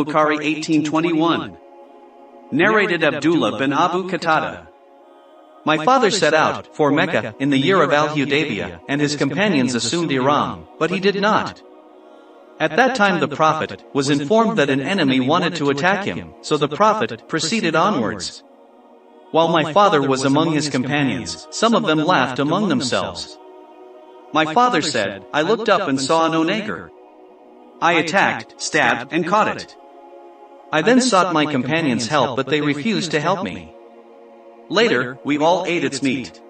al-Bukhari 1821. Narrated Abdullah bin Abu Qatada. My father set out for Mecca in the year of al-Hudaybiyah, and his companions assumed Ihram, but he did not. At that time the Prophet was informed that an enemy wanted to attack him, so the Prophet proceeded onwards. While my father was among his companions, some of them laughed among themselves. My father said, I looked up and saw an onager. I attacked, stabbed, and caught it. I then sought my companions' help, but they refused to help me. Later, we all ate its meat.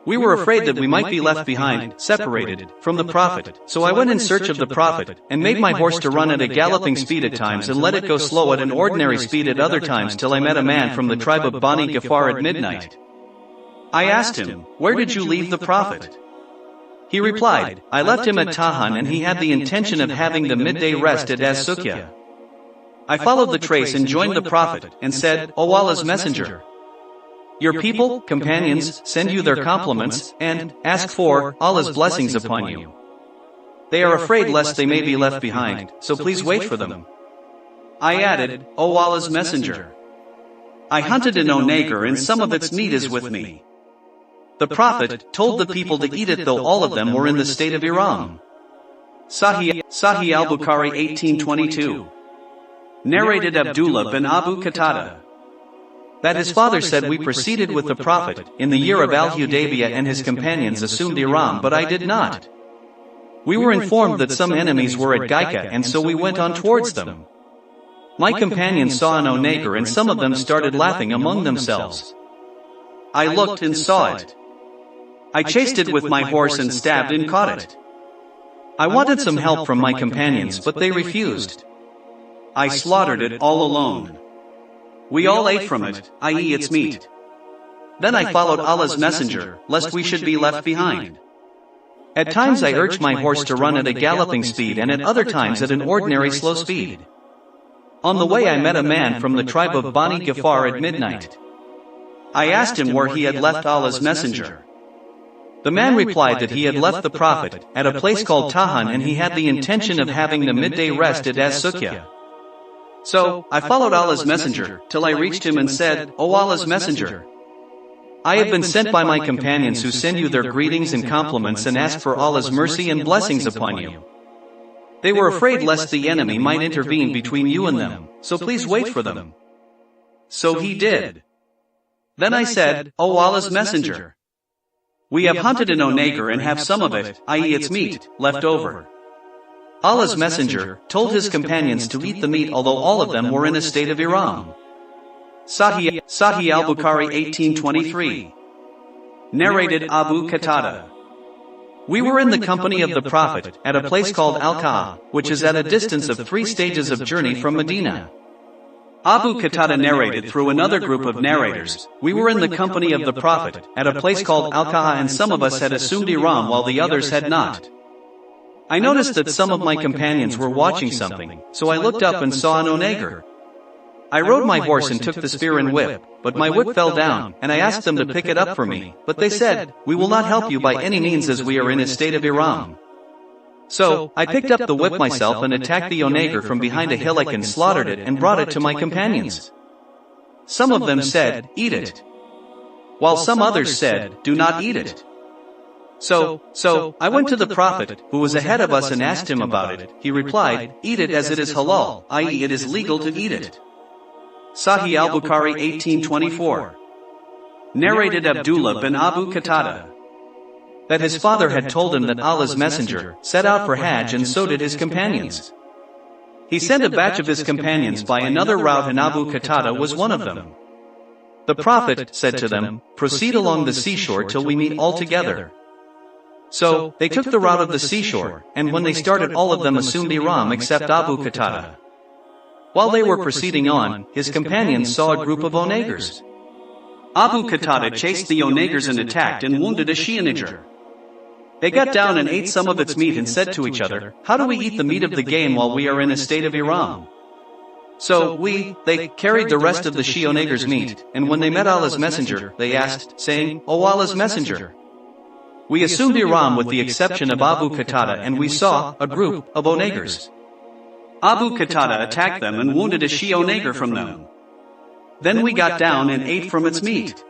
We were afraid that we might be left behind, separated from the Prophet, so I went in search of the Prophet, and made my horse to run at a galloping speed at times and let it go slow at an ordinary speed at other times till I met a man from the tribe of Bani Ghaffar at midnight. I asked him, where did you leave the Prophet? He replied, I left him at Tahan and he had the intention of having the midday rest at Az-Suqya. I followed the trace and joined the Prophet, and said, O Allah's Messenger, your people, companions, send you their compliments, and ask for Allah's blessings upon you. They are afraid lest they may be left behind, so please wait for them. I added, O Allah's Messenger, I hunted an onager and some of its meat is with me. The Prophet told the people to eat it though all of them were in the state of Ihram. Sahih al-Bukhari 1822. Narrated Abdullah bin Abu Qatada. That his father said, we proceeded with the Prophet in the year of al-Hudaybiyah and his companions assumed Ihram, but I did not. We were informed that some enemies were at Gaika, and so we went on towards them. My companions saw an onager and some of them started laughing among themselves. I looked and saw it. I chased it with my horse and stabbed and caught it. I wanted some help from my companions, but they refused. I slaughtered it all alone. We all ate from it, i.e. its meat. Then I followed Allah's Messenger, lest we should be left behind. At times I urged my horse to run at a galloping speed and at other times at an ordinary slow speed. On the way I met a man from the tribe of Bani Ghaffar at midnight. I asked him where he had left Allah's Messenger. The man replied that he had left the Prophet at a place called Tahan and he had the intention of having the midday rest at Az-Suqya. So, I followed Allah's Messenger, till I reached him and said, O Allah's Messenger, I have been sent by my companions who send you their greetings and compliments and ask for Allah's mercy and blessings upon you. They were afraid lest the enemy might intervene between you and them, so please wait for them. So he did. Then I said, O Allah's Messenger, we have hunted an onager and have some of it, i.e. its meat, left over. Allah's Messenger told his companions to eat the meat although all of them were in a state of Ihram. Sahih al-Bukhari 1823. Narrated Abu Qatada. We were in the company of the Prophet at a place called Al-Ka'a, which is at a distance of 3 stages of journey from Medina. Abu Qatada narrated through another group of narrators, we were in the company of the Prophet at a place called Al-Ka'a and some of us had assumed Ihram while the others had not. I noticed that some of my companions were watching something, so I looked up and saw an onager. I rode my horse and took the spear and whip, but my whip fell down, and I asked them to pick it up for me, but they said, we will not help you by any means as we are in a state of Ihram. So, I picked up the whip myself and attacked the onager from behind a hillock and slaughtered it and brought it to my companions. Some of them said, eat it. While some others said, do not eat it. So, I went to the Prophet, who was ahead of us and asked him about it. He replied, eat it as it is halal, i.e. it is legal to eat it. Sahih al-Bukhari 1824. Narrated Abdullah bin Abu Qatada. That his father had told him that Allah's Messenger set out for Hajj and so did his companions. He sent a batch of his companions by another route and Abu Qatada was one of them. The Prophet said to them, proceed along the seashore till we meet all together. So, they took the route of the seashore, and when they started all of them assumed Ihram except Abu Qatada. While they were proceeding on, his companions saw a group of onagers. Abu Qatada chased the onagers and attacked and wounded a she-onager. They got down and ate some of its meat and said to each other, how do we eat the meat of the game while we are in a state of Ihram? So they carried the rest of the she-onager's meat, and when they met Allah's Messenger, they asked, saying, O Allah's Messenger, we assumed Ihram with the exception of Abu Qatada and we saw a group of onagers. Abu Qatada attacked them and wounded a Shio Nagar from them. Then we got down and ate from its meat.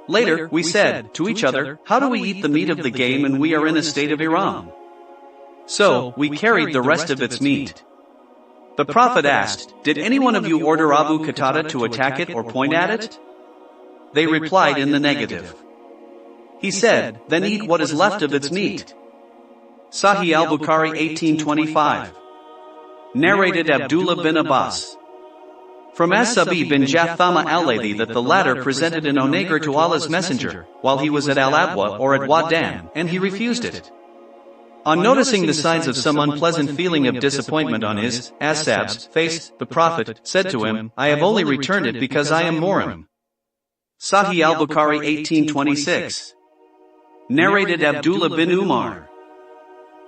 Later, we said to each other, how do we eat the meat of the game and we are in a state of ihram? So, we carried the rest of its meat. The Prophet asked, did any one of you order Abu Qatada to attack it or point at it? They replied in the negative. He said, then eat what is left of its meat. Sahih al-Bukhari 1825. Narrated Abdullah bin Abbas. From As-Sabi bin Jathama al-Laythi that the latter presented an onager to Allah's Messenger, while he was at Al-Abwa or at Wadan, and he refused it. On noticing the signs of some unpleasant feeling of disappointment on his, As-Sab's, face, the Prophet said to him, I have only returned it because I am Muhrim. Sahih al-Bukhari 1826. Narrated Abdullah bin Umar.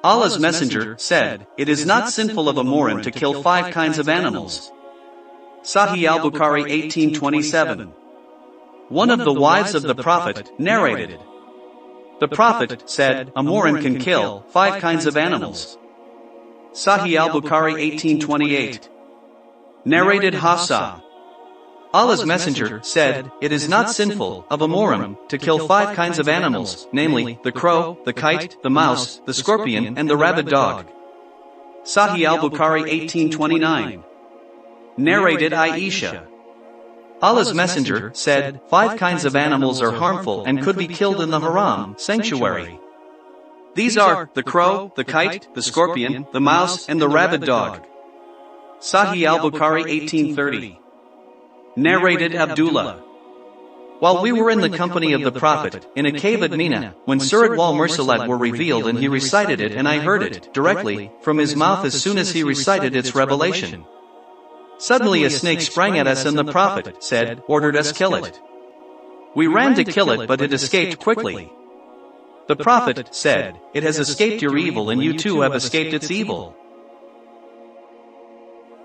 Allah's Messenger said, it is not sinful of a Muhrim to kill 5 kinds of animals. Sahih al-Bukhari 1827. One of the wives of the Prophet narrated. The Prophet said, a Muhrim can kill 5 kinds of animals. Sahih al-Bukhari 1828. Narrated Hafsa. Allah's Messenger said, it is not sinful of a Muhrim to kill 5 kinds of animals, namely, the crow, the kite, the mouse, the scorpion, and the rabid dog. Sahih al-Bukhari 1829. Narrated Aisha. Allah's Messenger said, 5 kinds of animals are harmful and could be killed in the haram, sanctuary. These are, the crow, the kite, the scorpion, the mouse, and the rabid dog. Sahih al-Bukhari 1830. Narrated Abdullah. While we were in the company of the Prophet, in a cave at Mina, when Surat wal Mursalat were revealed and he recited it and I heard it, directly, from his mouth as soon as he recited its revelation. Suddenly a snake sprang at us and the Prophet said, ordered us kill it. We ran to kill it but it escaped quickly. The Prophet said, it has escaped your evil and you too have escaped its evil.